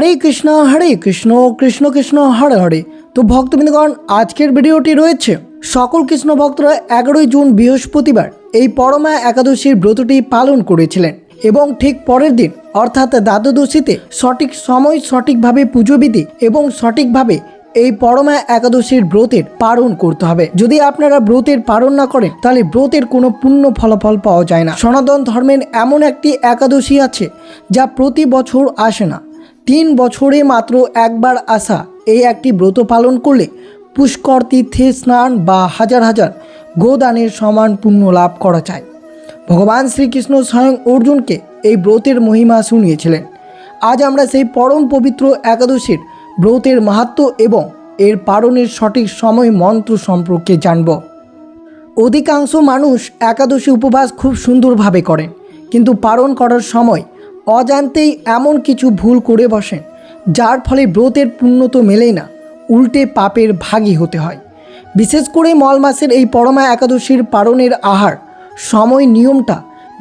হরে কৃষ্ণ কৃষ্ণ কৃষ্ণ হরে হরে। তো ভক্তবৃন্দগণ, আজকের ভিডিওটি রয়েছে সকল কৃষ্ণ ভক্তরা 11 জুন বৃহস্পতিবার এই পরমা একাদশীর ব্রতটি পালন করেছিলেন এবং ঠিক পরের দিন অর্থাৎ দ্বাদশীতে সঠিক সময় সঠিকভাবে পুজোবিধি এবং সঠিকভাবে এই পরমা একাদশীর ব্রতের পালন করতে হবে। যদি আপনারা ব্রতের পালন না করেন তাহলে ব্রতের কোনো পূর্ণ ফলাফল পাওয়া যায় না। সনাতন ধর্মের এমন একটি একাদশী আছে যা প্রতি বছর আসে না, 3 বছরে মাত্র একবার আসা এই একটি ব্রত পালন করলে পুষ্কর তীর্থে স্নান বা হাজার হাজার গোদানের সমান পুণ্য লাভ করা যায়। ভগবান শ্রীকৃষ্ণ স্বয়ং অর্জুনকে এই ব্রতের মহিমা শুনিয়েছিলেন। আজ আমরা সেই পরম পবিত্র একাদশীর ব্রতের মাহাত্ম্য এবং এর পালনের সঠিক সময় মন্ত্র সম্পর্কে জানব। অধিকাংশ মানুষ একাদশী উপবাস খুব সুন্দরভাবে করেন, কিন্তু পালন করার সময় অজান্তেই এমন কিছু ভুল করে বসেন যার ফলে ব্রতের পুণ্য তো মেলেই না, উল্টে পাপের ভাগী হতে হয়। বিশেষ করে মল মাসের এই পরমা একাদশীর পালনের আহার সময় নিয়মটা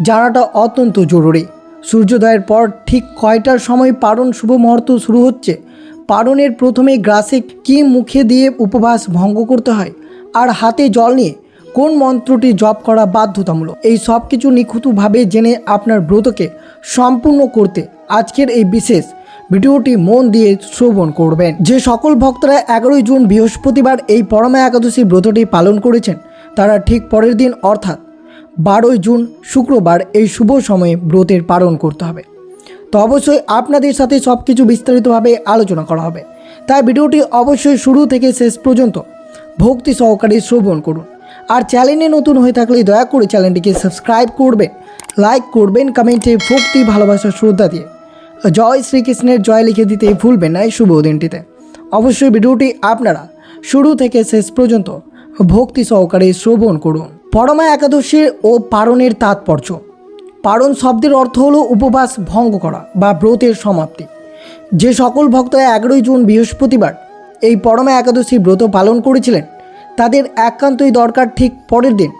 জানাটা অত্যন্ত জরুরি। সূর্যোদয়ের পর ঠিক কয়টার সময় পালন শুভ মুহূর্ত শুরু হচ্ছে, পালনের প্রথমে গ্রাসে কি মুখে দিয়ে উপবাস ভঙ্গ করতে হয়, আর হাতে জল নিয়ে কোন মন্ত্রটি জপ করা বাধ্যতামূলক, এই সব কিছু নিখুঁতভাবে জেনে আপনার ব্রতকে সম্পূর্ণ করতে আজকের এই বিশেষ ভিডিওটি মন দিয়ে শ্রবণ করবেন। যে সকল ভক্তরা 11 জুন বৃহস্পতিবার এই পরমা একাদশী ব্রতটি পালন করেছেন তারা ঠিক পরের দিন অর্থাৎ 12 জুন শুক্রবার এই শুভ সময়ে ব্রতের পালন করতে হবে। তো অবশ্যই আপনাদের সাথে সব কিছু বিস্তারিতভাবে আলোচনা করা হবে, তাই ভিডিওটি অবশ্যই শুরু থেকে শেষ পর্যন্ত ভক্তি সহকারে শ্রবণ করুন। আর চ্যানেলে নতুন হয়ে থাকলে দয়া করে চ্যানেলটিকে সাবস্ক্রাইব করবেন, লাইক করবেন, কমেন্টে ভক্তি ভালোবাসা শ্রদ্ধা দিয়ে জয় শ্রীকৃষ্ণের জয় লিখে দিতে ভুলবেন না। এই শুভ দিনটিতে অবশ্যই ভিডিওটি আপনারা শুরু থেকে শেষ পর্যন্ত ভক্তি সহকারে শ্রবণ করুন। পরমা একাদশীর ও পালনের তাৎপর্য। পালন শব্দের অর্থ হলো উপবাস ভঙ্গ করা বা ব্রতের সমাপ্তি। যে সকল ভক্ত 11 জুন বৃহস্পতিবার এই পরমা একাদশী ব্রত পালন করেছিলেন তাদের একান্তই দরকার ঠিক পরের দিন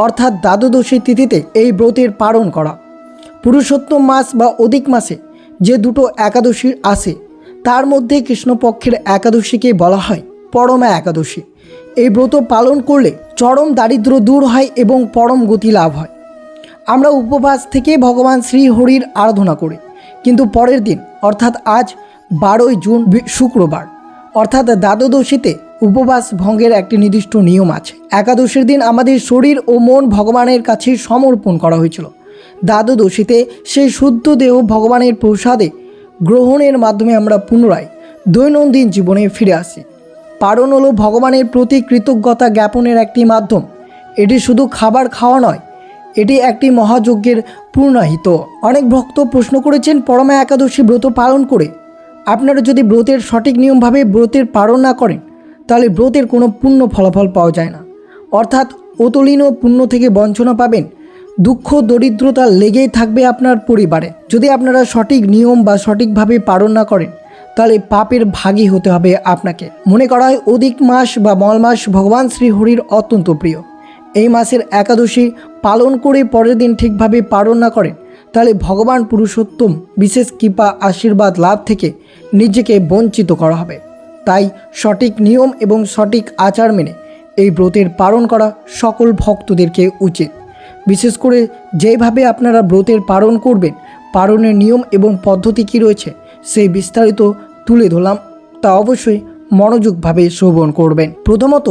অর্থাৎ দ্বাদশী তিথিতে এই ব্রতের পালন করা। পুরুষোত্তম মাস বা অধিক মাসে যে দুটো একাদশী আসে তার মধ্যে কৃষ্ণপক্ষের একাদশীকে বলা হয় পরমা একাদশী। এই ব্রত পালন করলে চরম দারিদ্র্য দূর হয় এবং পরম গতি লাভ হয়। আমরা উপবাস থেকে ভগবান শ্রীহরির আরাধনা করি, কিন্তু পরের দিন অর্থাৎ আজ 12 জুন শুক্রবার অর্থাৎ দ্বাদশীতে উপবাস ভঙ্গের একটি নির্দিষ্ট নিয়ম আছে। একাদশীর দিন আমাদের শরীর ও মন ভগবানের কাছে সমর্পণ করা হয়েছিল। দ্বাদশীতে সেই শুদ্ধ দেহ ভগবানের প্রসাদে গ্রহণের মাধ্যমে আমরা পুনরায় দৈনন্দিন জীবনে ফিরে আসি। পালন হলো ভগবানের প্রতি কৃতজ্ঞতা জ্ঞাপনের একটি মাধ্যম। এটি শুধু খাবার খাওয়া নয়, এটি একটি মহাযজ্ঞের পূর্ণাহিত। অনেক ভক্ত প্রশ্ন করেছেন পরমা একাদশী ব্রত পালন করে আপনারা যদি ব্রতের সঠিক নিয়মভাবে ব্রতের পালন না করেন তাহলে ব্রতের কোনো পূর্ণ ফলাফল পাওয়া যায় না, অর্থাৎ অতুলনীয় পুণ্য থেকে বঞ্চনা পাবেন। দুঃখ দরিদ্রতা লেগেই থাকবে আপনার পরিবারে। যদি আপনারা সঠিক নিয়ম বা সঠিকভাবে পালন না করেন তাহলে পাপের ভাগী হতে হবে আপনাকে। মনে করা হয় অধিক মাস বা মল মাস ভগবান শ্রীহরির অত্যন্ত প্রিয়। এই মাসের একাদশী পালন করে পরের দিন ঠিকভাবে পালন না করেন তাহলে ভগবান পুরুষোত্তম বিশেষ কৃপা আশীর্বাদ লাভ থেকে নিজেকে বঞ্চিত করা হবে। তাই সঠিক নিয়ম এবং সঠিক আচার মেনে এই ব্রতের পালন করা সকল ভক্তদেরকে উচিত। বিশেষ করে যেভাবে আপনারা ব্রতের পালন করবেন, পালনের নিয়ম এবং পদ্ধতি কী রয়েছে সেই বিস্তারিত তুলে ধরলাম, তা অবশ্যই মনোযোগভাবে শ্রবণ করবেন। প্রথমত,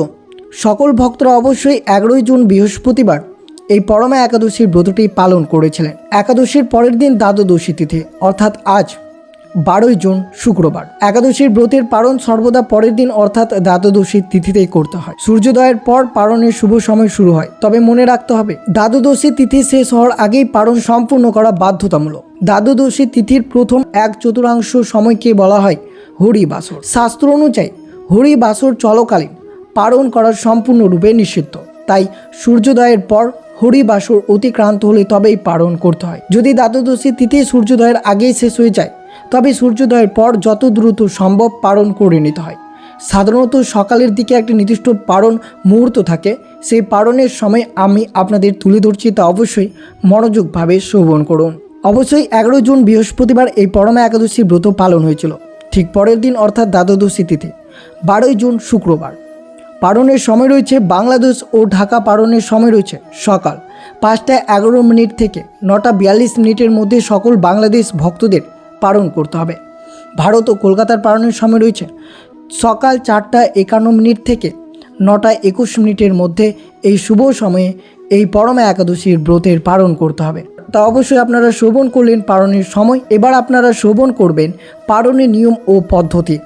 সকল ভক্তরা অবশ্যই 11 জুন বৃহস্পতিবার এই পরমা একাদশীর ব্রতটি পালন করেছিলেন। একাদশীর পরের দিন দ্বাদশী তিথি অর্থাৎ আজ 12 জুন শুক্রবার। একাদশীর ব্রতের পালন সর্বদা পরের দিন অর্থাৎ দ্বাদশী তিথিতেই করতে হয়। সূর্যোদয়ের পর পালনের শুভ সময় শুরু হয়, তবে মনে রাখতে হবে দ্বাদশী তিথি শেষ হওয়ার আগেই পালন সম্পূর্ণ করা বাধ্যতামূলক। দ্বাদশী তিথির প্রথম 1/4 সময়কে বলা হয় হরিবাসর। শাস্ত্র অনুযায়ী হরিবাসর চলকালীন পালন করা সম্পূর্ণরূপে নিষিদ্ধ। তাই সূর্যোদয়ের পর হরিবাসর অতিক্রান্ত হলে তবেই পালন করতে হয়। যদি দ্বাদশী তিথি সূর্যোদয়ের আগেই শেষ হয়ে যায় তবে সূর্যোদয়ের পর যত দ্রুত সম্ভব পালন করে নিতে হয়। সাধারণত সকালের দিকে একটি নির্দিষ্ট পালন মুহূর্ত থাকে, সেই পালনের সময় আমি আপনাদের তুলে ধরছি, তা অবশ্যই মনোযোগভাবে শ্রবণ করুন। অবশ্যই 11 জুন বৃহস্পতিবার এই পরমা একাদশী ব্রত পালন হয়েছিল। ঠিক পরের দিন অর্থাৎ দ্বাদশী তিথি 12ই জুন শুক্রবার। পারণের সময় রয়েছে বাংলাদেশ ও ঢাকা পারণের সময় রয়েছে সকাল 5:11 থেকে 9:42 মধ্যে সকল বাংলাদেশ ভক্তদের পারণ করতে হবে। ভারত ও কলকাতার পারণের সময় রয়েছে সকাল 4:51 থেকে 9:21 মধ্যে। এই শুভ সময়ে এই পরমা একাদশীর ব্রতের পালন করতে হবে। তা অবশ্যই আপনারা শ্রবণ করলেন পারণের সময়। এবার আপনারা শ্রবণ করবেন পারণের নিয়ম ও পদ্ধতি।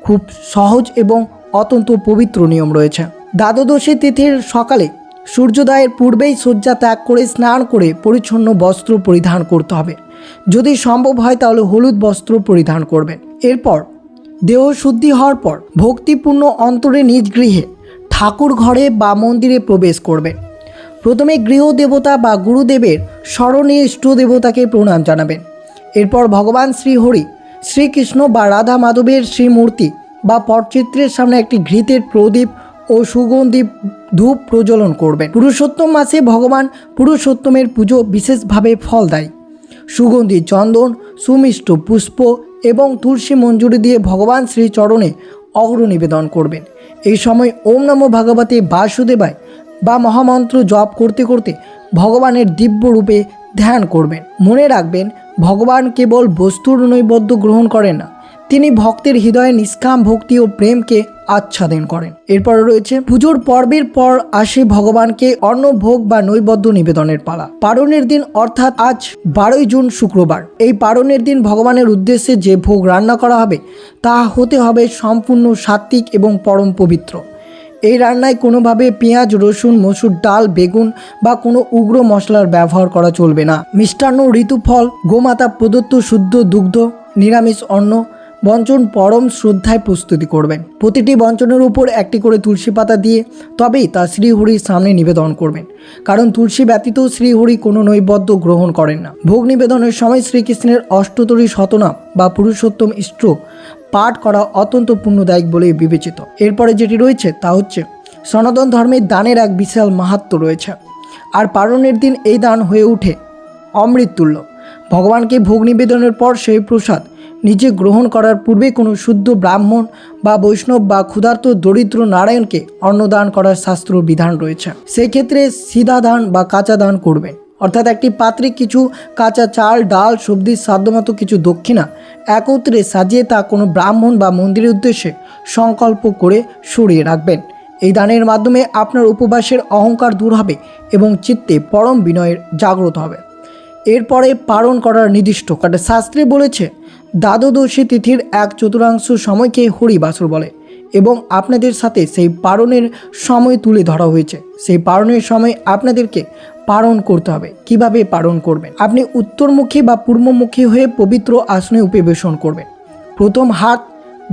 খুব সহজ এবং অত্যন্ত পবিত্র নিয়ম রয়েছে। দ্বাদশী তিথির সকালে সূর্যোদয়ের পূর্বেই শয্যা ত্যাগ করে স্নান করে পরিচ্ছন্ন বস্ত্র পরিধান করতে হবে। যদি সম্ভব হয় তাহলে হলুদ বস্ত্র পরিধান করবেন। এরপর দেহ শুদ্ধি হওয়ার পর ভক্তিপূর্ণ অন্তরে নিজ গৃহে ঠাকুর ঘরে বা মন্দিরে প্রবেশ করবেন। প্রথমে গৃহদেবতা বা গুরুদেবের স্মরণে ইষ্ট দেবতাকে প্রণাম জানাবেন। এরপর ভগবান শ্রীহরি, শ্রীকৃষ্ণ বা রাধা মাধবের শ্রীমূর্তি বা পটচিত্রের সামনে একটি ঘৃতের প্রদীপ ও সুগন্ধি ধূপ প্রজ্বলন করবেন। পুরুষোত্তম মাসে ভগবান পুরুষোত্তমের পুজো বিশেষভাবে ফলদায়ী। সুগন্ধি চন্দন, সুমিষ্ট পুষ্প এবং তুলসী মঞ্জুরি দিয়ে ভগবান শ্রীচরণে অগ্র নিবেদন করবেন। এই সময় ওম নমো ভগবতে বাসুদেবায় বা মহামন্ত্র জপ করতে করতে ভগবানের দিব্য রূপে ধ্যান করবেন। মনে রাখবেন, ভগবান কেবল বস্তুর নৈবেদ্য গ্রহণ করেন না, তিনি ভক্তের হৃদয়ে নিষ্কাম ভক্তি ও প্রেমকে আচ্ছাদন করেন। এরপর রয়েছে পুজোর পর্বের পর আসে ভগবানকে অন্নভোগ বা নৈবেদ্য নিবেদনের পালা। পারণের দিন অর্থাৎ আজ 12ই জুন শুক্রবার। এই পারণের দিন ভগবানের উদ্দেশ্যে যে ভোগ রান্না করা হবে তা হতে হবে সম্পূর্ণ সাত্ত্বিক এবং পরম পবিত্র। এই রান্নায় কোনোভাবে পেঁয়াজ, রসুন, মসুর ডাল, বেগুন বা কোনো উগ্র মশলার ব্যবহার করা চলবে না। মিষ্টান্ন, ঋতুফল, গোমাতা প্রদত্ত শুদ্ধ দুগ্ধ, নিরামিষ অন্ন বঞ্চন পরম শ্রদ্ধায় প্রস্তুতি করবেন। প্রতিটি বঞ্চনের উপর একটি করে তুলসী পাতা দিয়ে তবেই তা শ্রীহরির সামনে নিবেদন করবেন, কারণ তুলসী ব্যতীত শ্রীহরি কোনো নৈবেদ্য গ্রহণ করেন না। ভোগ নিবেদনের সময় শ্রীকৃষ্ণের অষ্টতরী শতনাম বা পুরুষোত্তম ইষ্ট পাঠ করা অত্যন্ত পুণ্যদায়ক বলে বিবেচিত। এরপরে যেটি রয়েছে তা হচ্ছে সনাতন ধর্মের দানের এক বিশাল মাহাত্ম্য রয়েছে, আর পারণের দিন এই দান হয়ে ওঠে অমৃততুল্য। ভগবানকে ভোগ নিবেদনের পর সেই প্রসাদ নিজে গ্রহণ করার পূর্বে কোনো শুদ্ধ ব্রাহ্মণ বা বৈষ্ণব বা ক্ষুধার্ত দরিদ্র নারায়ণকে অন্নদান করার শাস্ত্র বিধান রয়েছে। সেই ক্ষেত্রে সিধা দান বা কাঁচা দান করবেন, অর্থাৎ একটি পাত্রে কিছু কাঁচা চাল, ডাল, সবজির সাধ্যমতো কিছু দক্ষিণা একত্রে সাজিয়ে তা কোনো ব্রাহ্মণ বা মন্দিরের উদ্দেশ্যে সংকল্প করে সরিয়ে রাখবেন। এই দানের মাধ্যমে আপনার উপবাসের অহংকার দূর হবে এবং চিত্তে পরম বিনয়ের জাগ্রত হবে। এরপরে পালন করার নির্দিষ্ট শাস্ত্রে বলেছে দ্বাদশী তিথির 1/4 সময়কে হরিবাসর বলে এবং আপনাদের সাথে সেই পালনের সময় তুলে ধরা হয়েছে। সেই পালনের সময় আপনাদেরকে পালন করতে হবে। কিভাবে পালন করবেন? আপনি উত্তরমুখী বা পূর্বমুখী হয়ে পবিত্র আসনে উপবেশন করবেন। প্রথম হাত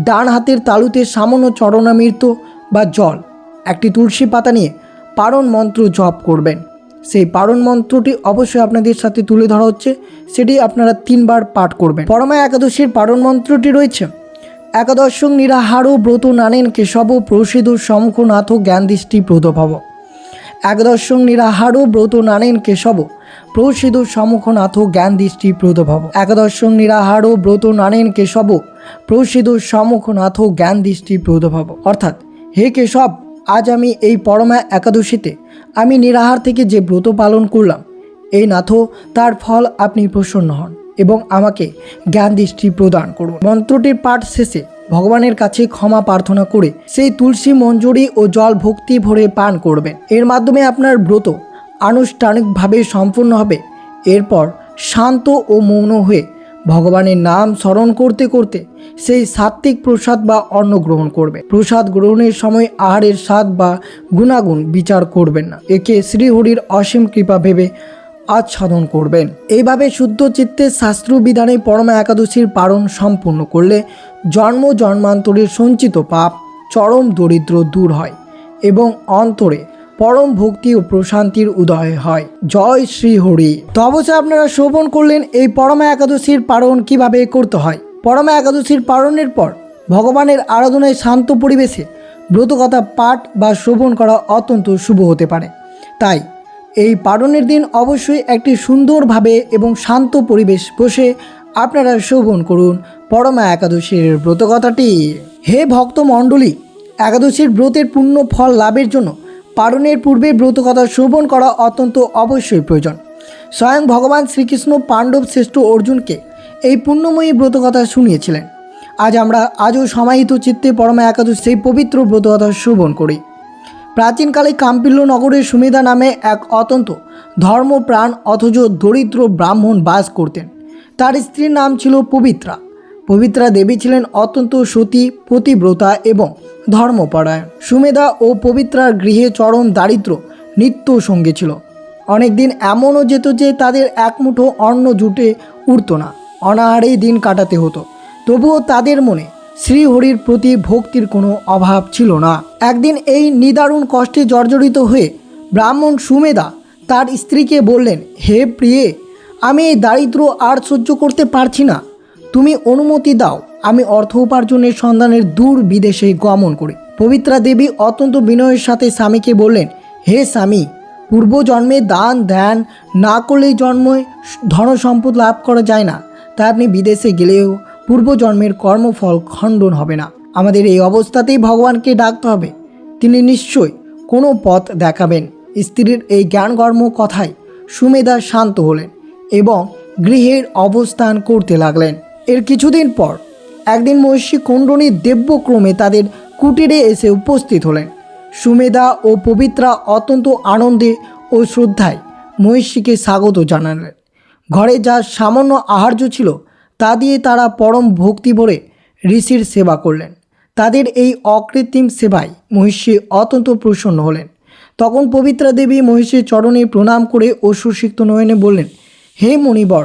ডান হাতের তালুতে সামান্য চরণামৃত বা জল, একটি তুলসী পাতা নিয়ে পালন মন্ত্র জপ করবেন। সেই পালন মন্ত্রটি অবশ্যই আপনাদের সাথে তুলে ধরা হচ্ছে, সেটি আপনারা 3 বার পাঠ করবেন। পরমা একাদশীর পালন মন্ত্রটি রয়েছে একাদশং নিরাহারো ব্রত নানেন কেশব প্রসিদ্ধ সমুখনাথ জ্ঞান দৃষ্টি প্রদভব। একাদশং নিরাহারো ব্রত নানেন কেশব প্রসিদ্ধ সমুখনাথ জ্ঞান দৃষ্টি প্রদভব। একাদশং নিরাহারো ব্রত নানেন কেশব প্রসিদ্ধ সমুখনাথ জ্ঞান দৃষ্টি প্রদভব। অর্থাৎ, হে কেশব, আজ আমি এই পরমা একাদশীতে আমি নিরাহার থেকে যে ব্রত পালন করলাম, এই নাথ তার ফল আপনি প্রসন্ন হন এবং আমাকে জ্ঞান দৃষ্টি প্রদান করুন। মন্ত্রটির পাঠ শেষে ভগবানের কাছে ক্ষমা প্রার্থনা করে সেই তুলসী মঞ্জরি ও জল ভক্তি ভরে পান করবেন। এর মাধ্যমে আপনার ব্রত আনুষ্ঠানিকভাবে সম্পূর্ণ হবে। এরপর শান্ত ও মৌন হয়ে ভগবানের নাম স্মরণ করতে করতে সেই সাত্ত্বিক প্রসাদ বা অন্ন গ্রহণ করবে। প্রসাদ গ্রহণের সময় আহারের স্বাদ বা গুণাগুণ বিচার করবেন না, একে শ্রীহরির অসীম কৃপা ভেবে আচ্ছাদন করবেন। এইভাবে শুদ্ধ চিত্তে শাস্ত্র বিধানে পরমা একাদশীর পালন সম্পূর্ণ করলে জন্ম জন্মান্তরের সঞ্চিত পাপ, চরম দরিদ্র দূর হয় এবং অন্তরে পরম ভক্তি ও প্রশান্তির উদয় হয়। জয় শ্রী হরি। তো অবশ্যই আপনারা শ্রবণ করলেন এই পরমা একাদশীর পালন কিভাবে করতে হয়। পরমা একাদশীর পালনের পর ভগবানের আরাধনায় শান্ত পরিবেশে ব্রতকথা পাঠ বা শ্রবণ করা অত্যন্ত শুভ হতে পারে। তাই এই পালনের দিন অবশ্যই একটি সুন্দরভাবে এবং শান্ত পরিবেশ বসে আপনারা শ্রবণ করুন পরমা একাদশীর ব্রত কথাটি। হে ভক্ত মণ্ডলী, একাদশীর ব্রতের পূর্ণ ফল লাভের জন্য পালনের পূর্বে ব্রত কথা শ্রবণ করা অত্যন্ত অবশ্যই প্রয়োজন। স্বয়ং ভগবান শ্রীকৃষ্ণ পাণ্ডব শ্রেষ্ঠ অর্জুনকে এই পুণ্যময়ী ব্রত কথা শুনিয়েছিলেন। আজ আমরা আজও সমাহিত চিত্তে পরমা একাদশী সেই পবিত্র ব্রত কথা শ্রবণ করি। প্রাচীনকালে কাম্পিল্য নগরের সুমেধা নামে এক অত্যন্ত ধর্মপ্রাণ অথচ দরিদ্র ব্রাহ্মণ বাস করতেন। তার স্ত্রীর নাম ছিল পবিত্রা। পবিত্রা দেবী ছিলেন অত্যন্ত সতী, পতিব্রতা এবং ধর্মপরায়ণ। সুমেধা ও পবিত্রার গৃহে চরম দারিদ্র্য নিত্য সঙ্গী ছিল। অনেকদিন এমনও যেত যে তাদের এক মুঠো অন্ন জুটে উঠত না, অনাহারেই দিন কাটাতে হতো। তবুও তাদের মনে শ্রীহরির প্রতি ভক্তির কোনো অভাব ছিল না। একদিন এই নিদারুণ কষ্টে জর্জরিত হয়ে ব্রাহ্মণ সুমেধা তার স্ত্রীকে বললেন, হে প্রিয়ে, আমি এই দারিদ্র্য আর সহ্য করতে পারছি না। তুমি অনুমতি দাও, আমি অর্থ উপার্জনের সন্ধানের দূর বিদেশে গমন করি। পবিত্রা দেবী অত্যন্ত বিনয়ের সাথে স্বামীকে বললেন, হে স্বামী, পূর্বজন্মে দান ধ্যান না করলেই জন্মে ধন সম্পদ লাভ করা যায় না। তাই আপনি বিদেশে গেলেও পূর্বজন্মের কর্মফল খণ্ডন হবে না। আমাদের এই অবস্থাতেই ভগবানকে ডাকতে হবে, তিনি নিশ্চয়ই কোনো পথ দেখাবেন। স্ত্রীর এই জ্ঞানগর্ম কথায় সুমেধা শান্ত হলেন এবং গৃহের অবস্থান করতে লাগলেন। এর কিছুদিন পর একদিন মহিষী কুণ্ডনী দেব্যক্রমে তাদের কুটিরে এসে উপস্থিত হলেন। সুমেধা ও পবিত্রা অত্যন্ত আনন্দে ও শ্রদ্ধায় মহিষীকে স্বাগত জানালেন। ঘরে যা সামান্য আহার্য ছিল তা দিয়ে তারা পরম ভক্তি ভরে ঋষির সেবা করলেন। তাদের এই অকৃত্রিম সেবায় মহিষী অত্যন্ত প্রসন্ন হলেন। তখন পবিত্রা দেবী মহিষীর চরণে প্রণাম করে অশ্রুসিক্ত নয়নে বললেন, হে মণিবর,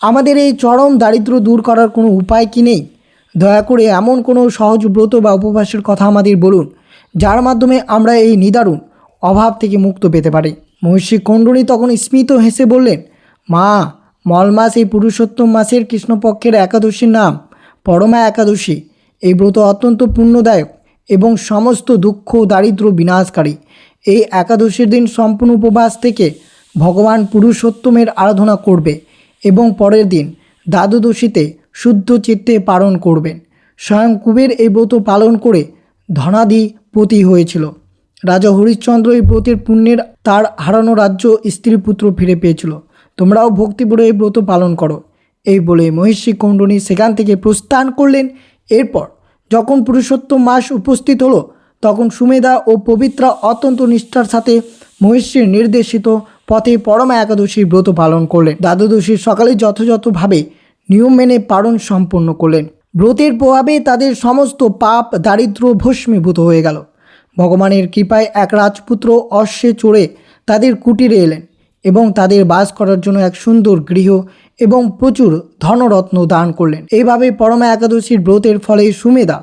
আমাদের এই চরম দারিদ্র্য দূর করার কোনো উপায় কি নেই? দয়া করে এমন কোনো সহজ ব্রত বা উপবাসের কথা আমাদের বলুন, যার মাধ্যমে আমরা এই নিদারুণ অভাব থেকে মুক্ত পেতে পারি। মহিষী কুণ্ডনী তখন স্মিত হেসে বললেন, মা, মল মাস এই পুরুষোত্তম মাসের কৃষ্ণপক্ষের একাদশীর নাম পরমা একাদশী। এই ব্রত অত্যন্ত পুণ্যদায়ক এবং সমস্ত দুঃখ দারিদ্র্য বিনাশকারী। এই একাদশীর দিন সম্পূর্ণ উপবাস থেকে ভগবান পুরুষোত্তমের আরাধনা করবে এবং পরের দিন দ্বাদশীতে শুদ্ধ চিত্তে পালন করবেন। স্বয়ং কুবের এই ব্রত পালন করে ধনাধিপতি হয়েছিল। রাজা হরিশ্চন্দ্র এই ব্রতের পুণ্যের তার হারানো রাজ্য, স্ত্রী পুত্র ফিরে পেয়েছিল। তোমরাও ভক্তিপুরে এই ব্রত পালন করো। এই বলে মহিষী কুণ্ডনী সেখান থেকে প্রস্থান করলেন। এরপর যখন পুরুষোত্তম মাস উপস্থিত হলো, তখন সুমেধা ও পবিত্রা অত্যন্ত নিষ্ঠার সাথে মহিষীর নির্দেশিত পথে পরমা একাদশীর ব্রত পালন করলেন। দ্বাদশীর সকালে যথাযথভাবে নিয়ম মেনে পালন সম্পন্ন করলেন। ব্রতের প্রভাবে তাদের সমস্ত পাপ দারিদ্র্য ভস্মীভূত হয়ে গেল। ভগবানের কৃপায় এক রাজপুত্র অশ্বে চড়ে তাদের কুটিরে এলেন এবং তাদের বাস করার জন্য এক সুন্দর গৃহ এবং প্রচুর ধনরত্ন দান করলেন। এইভাবে পরমা একাদশীর ব্রতের ফলে সুমেধা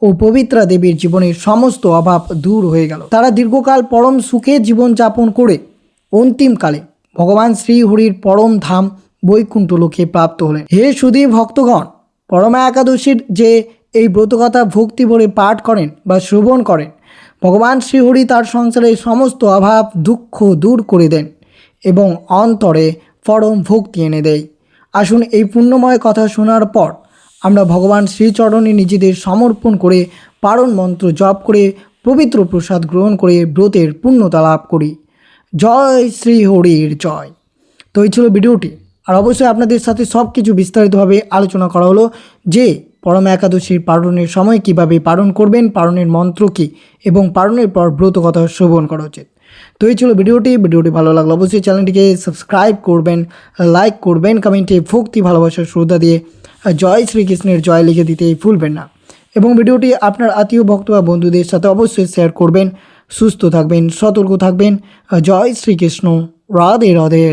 ও পবিত্রা দেবীর জীবনের সমস্ত অভাব দূর হয়ে গেল। তারা দীর্ঘকাল পরম সুখে জীবনযাপন করে অন্তিমকালে ভগবান শ্রীহরির পরম ধাম বৈকুণ্ঠ লোকে প্রাপ্ত হলেন। হে সুধী ভক্তগণ, পরমা একাদশীর যে এই ব্রতকথা ভক্তি ভরে পাঠ করেন বা শ্রবণ করেন, ভগবান শ্রীহরি তার সংসারের সমস্ত অভাব দুঃখ দূর করে দেন এবং অন্তরে পরম ভক্তি এনে দেয়। আসুন এই পুণ্যময় কথা শোনার পর আমরা ভগবান শ্রীচরণে নিজেদের সমর্পণ করে পারণ মন্ত্র জপ করে পবিত্র প্রসাদ গ্রহণ করে ব্রতের পুণ্যতা লাভ করি। জয় শ্রী হরির জয়। তো এই ছিল ভিডিওটি। আর অবশ্যই আপনাদের সাথে সব কিছু বিস্তারিতভাবে আলোচনা করা হলো যে পরমা একাদশীর পালনের সময় কিভাবে পালন করবেন, পালনের মন্ত্র কী এবং পালনের পর ব্রত কথা শ্রবণ করা উচিত। তো এই ছিল ভিডিওটি ভালো লাগলো অবশ্যই চ্যানেলটিকে সাবস্ক্রাইব করবেন, লাইক করবেন, কমেন্টে ভক্তি ভালোবাসার শ্রদ্ধা দিয়ে জয় শ্রীকৃষ্ণের জয় লিখে দিতে ভুলবেন না এবং ভিডিওটি আপনার আত্মীয় ভক্ত বা বন্ধুদের সাথে অবশ্যই শেয়ার করবেন। সুস্থ থাকবেন, সতর্ক থাকবেন। জয় শ্রীকৃষ্ণ। রাধে রাধে।